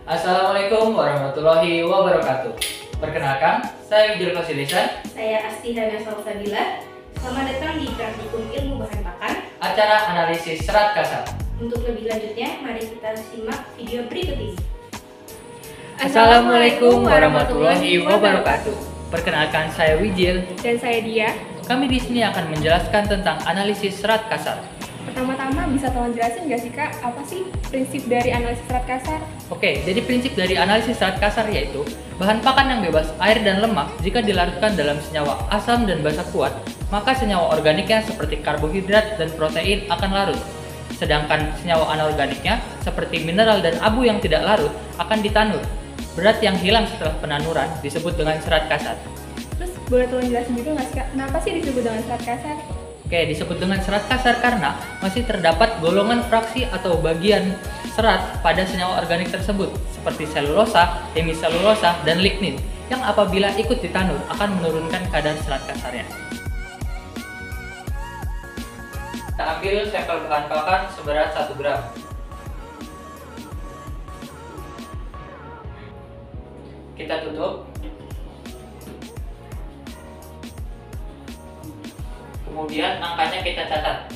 Assalamualaikum warahmatullahi wabarakatuh. Perkenalkan, saya Wijil Fasilisan. Saya Asti Hana Salsabila. Selamat datang di Praktikum Ilmu Bahan Pakan, Acara analisis serat kasar. Untuk lebih lanjutnya, mari kita simak video berikut ini. Assalamualaikum warahmatullahi wabarakatuh. Perkenalkan, saya Wijil. Dan saya Dia. Kami di sini akan menjelaskan tentang analisis serat kasar. Pertama-tama bisa tolong jelasin nggak sih Kak, apa sih prinsip dari analisis serat kasar? Oke, jadi prinsip dari analisis serat kasar yaitu bahan pakan yang bebas air dan lemak jika dilarutkan dalam senyawa asam dan basa kuat, maka senyawa organiknya seperti karbohidrat dan protein akan larut. Sedangkan senyawa anorganiknya seperti mineral dan abu yang tidak larut akan ditanur. Berat yang hilang setelah penanuran disebut dengan serat kasar. Terus boleh tolong jelasin juga nggak sih Kak, kenapa sih disebut dengan serat kasar? Oke, disebut dengan serat kasar karena masih terdapat golongan fraksi atau bagian serat pada senyawa organik tersebut seperti selulosa, hemiselulosa, dan lignin yang apabila ikut ditanur akan menurunkan kadar serat kasarnya. Kita ambil sampel bahan pakan seberat 1 gram. Kita tutup. Kemudian angkanya kita catat.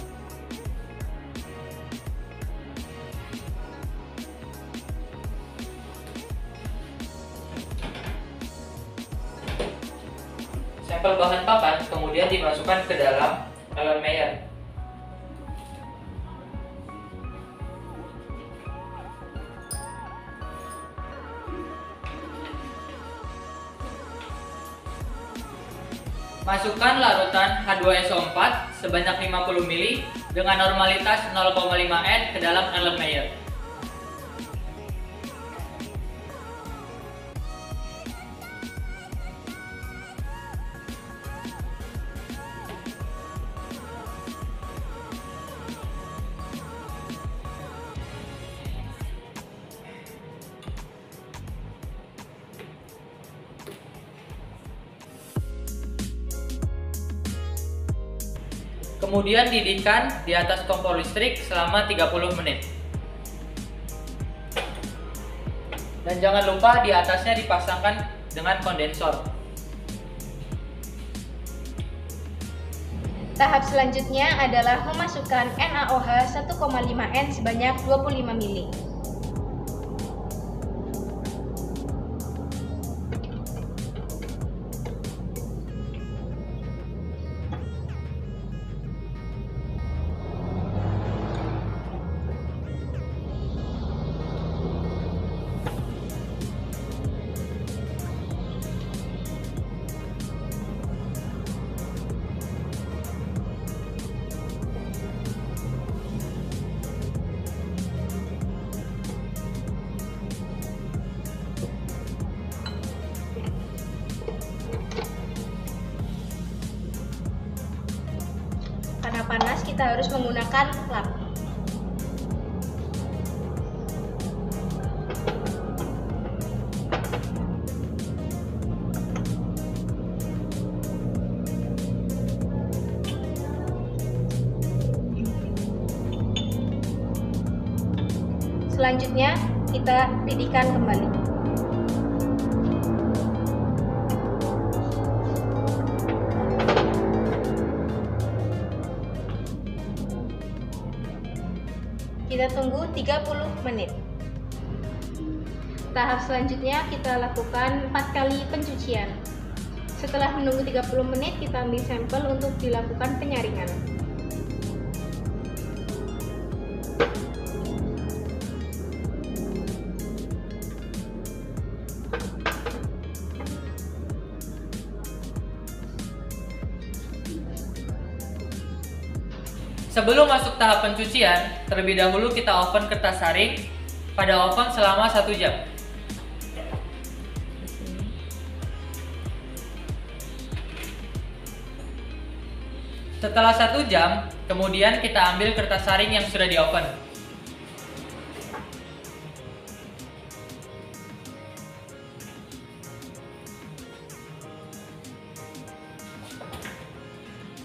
Sampel bahan pakan kemudian dimasukkan ke dalam Erlenmeyer. Masukkan larutan H2SO4 sebanyak 50 ml dengan normalitas 0,5 N ke dalam Erlenmeyer. Kemudian didihkan di atas kompor listrik selama 30 menit. Dan jangan lupa di atasnya dipasangkan dengan kondensor. Tahap selanjutnya adalah memasukkan NaOH 1,5 N sebanyak 25 ml. Karena panas, kita harus menggunakan lap. Selanjutnya, kita didihkan kembali. Kita tunggu 30 menit. Tahap selanjutnya kita lakukan 4 kali pencucian. Setelah menunggu 30 menit, kita ambil sampel untuk dilakukan penyaringan. Sebelum masuk tahap pencucian, terlebih dahulu kita oven kertas saring pada oven selama 1 jam. Setelah 1 jam, kemudian kita ambil kertas saring yang sudah di oven.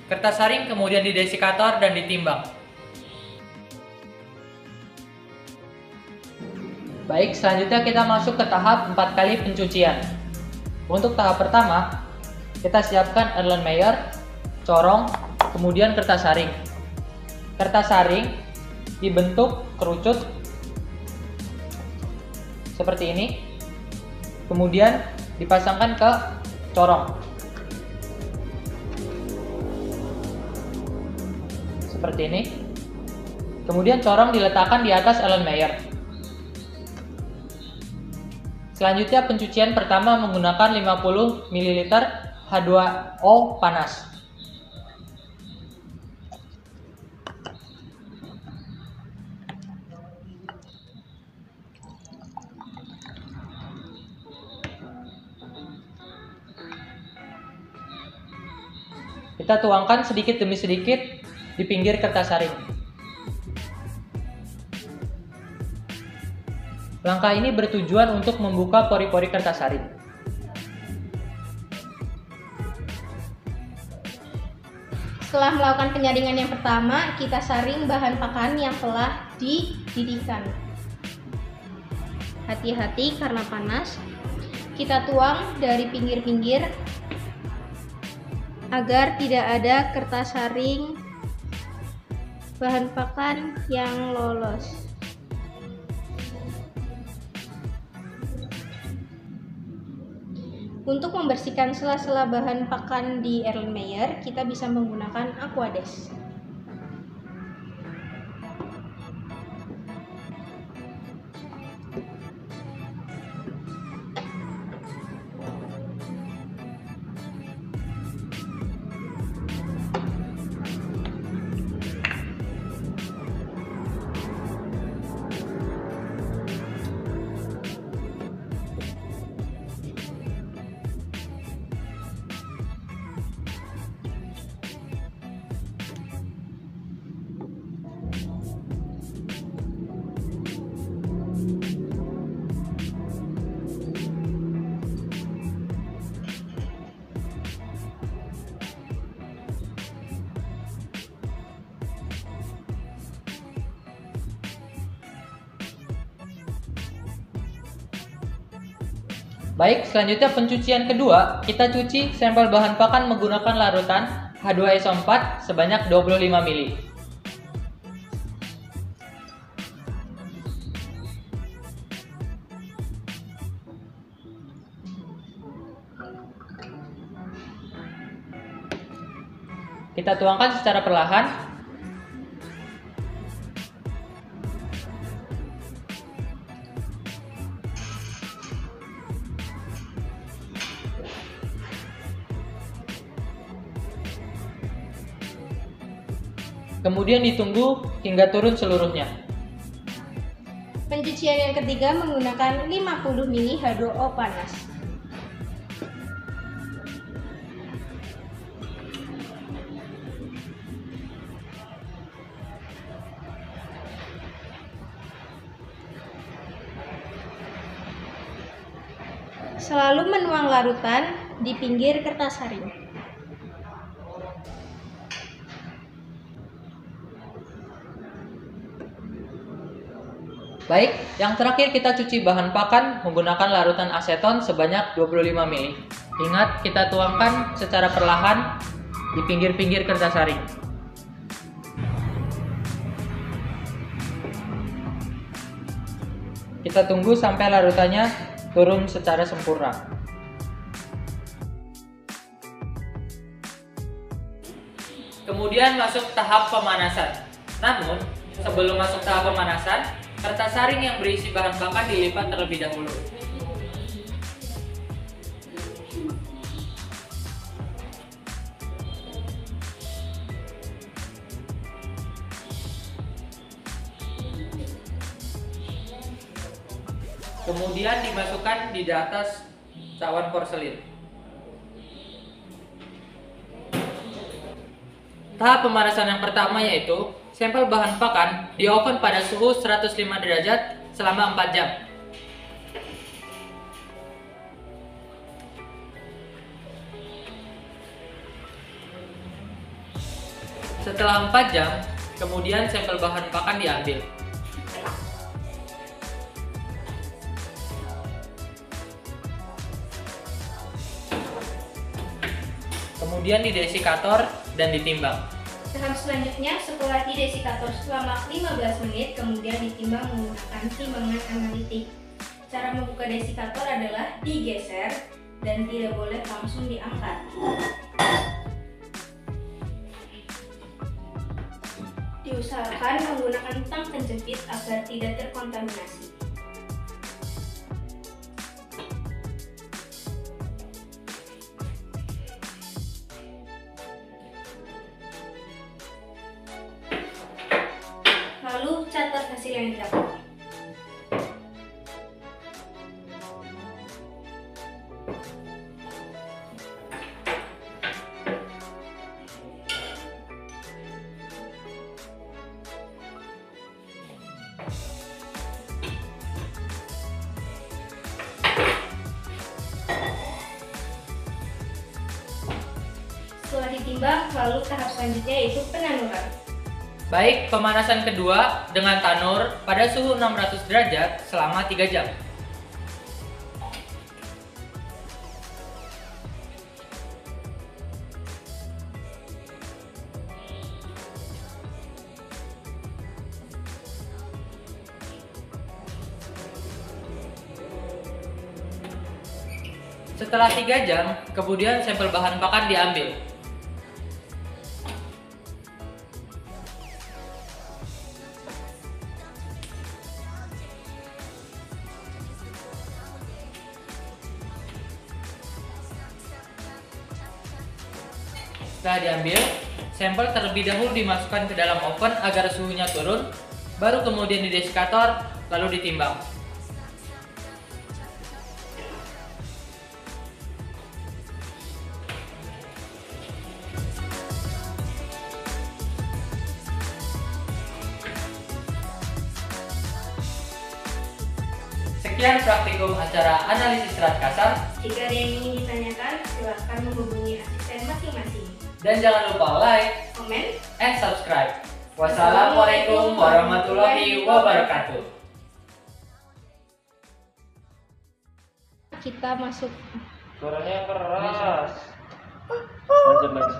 Kertas saring kemudian didesikator dan ditimbang. Baik, selanjutnya kita masuk ke tahap 4 kali pencucian. Untuk tahap pertama, kita siapkan Erlenmeyer, corong, kemudian kertas saring. Kertas saring dibentuk kerucut seperti ini, kemudian dipasangkan ke corong seperti ini. Kemudian corong diletakkan di atas Erlenmeyer. Selanjutnya pencucian pertama menggunakan 50 ml H2O panas. Kita tuangkan sedikit demi sedikit di pinggir kertas saring. Langkah ini bertujuan untuk membuka pori-pori kertas saring. Setelah melakukan penyaringan yang pertama, kita saring bahan pakan yang telah dididihkan. Hati-hati karena panas. Kita tuang dari pinggir-pinggir agar tidak ada kertas saring bahan pakan yang lolos. Untuk membersihkan sela-sela bahan pakan di Erlenmeyer, kita bisa menggunakan Aquades. Baik, selanjutnya pencucian kedua, kita cuci sampel bahan pakan menggunakan larutan H2SO4 sebanyak 25 ml. Kita tuangkan secara perlahan. Kemudian ditunggu hingga turun seluruhnya. Pencucian yang ketiga menggunakan 50 ml H2O panas. Selalu menuang larutan di pinggir kertas saring. Baik, yang terakhir kita cuci bahan pakan menggunakan larutan aseton sebanyak 25 ml. Ingat, kita tuangkan secara perlahan di pinggir-pinggir kertas saring. Kita tunggu sampai larutannya turun secara sempurna. Kemudian masuk tahap pemanasan. Namun, sebelum masuk tahap pemanasan, kertas saring yang berisi bahan pakan dilipat terlebih dahulu. Kemudian dimasukkan di atas cawan porselin. Tahap pemanasan yang pertama yaitu sampel bahan pakan di oven pada suhu 105 derajat selama 4 jam. Setelah 4 jam, kemudian sampel bahan pakan diambil. kemudian didesikator dan ditimbang. Tahap selanjutnya, setelah didesikator selama 15 menit, kemudian ditimbang menggunakan timbangan analitik. Cara membuka desikator adalah digeser dan tidak boleh langsung diangkat. Diusahakan menggunakan tang penjepit agar tidak terkontaminasi. Lalu catat hasil yang didapat. Setelah ditimbang, lalu tahap selanjutnya yaitu penanuran. Baik, pemanasan kedua dengan tanur pada suhu 600 derajat selama 3 jam. Setelah 3 jam, kemudian sampel bahan pakan diambil. Setelah diambil, sampel terlebih dahulu dimasukkan ke dalam oven agar suhunya turun, baru kemudian didesikator, lalu ditimbang. Sekian praktikum acara analisis serat kasar. Jika ada yang ingin ditanyakan, silakan menghubungi asisten masing-masing. Dan jangan lupa like, Komen. and subscribe. Wassalamualaikum warahmatullahi wabarakatuh. Kita masuk. Suaranya keras. Lanjut lagi.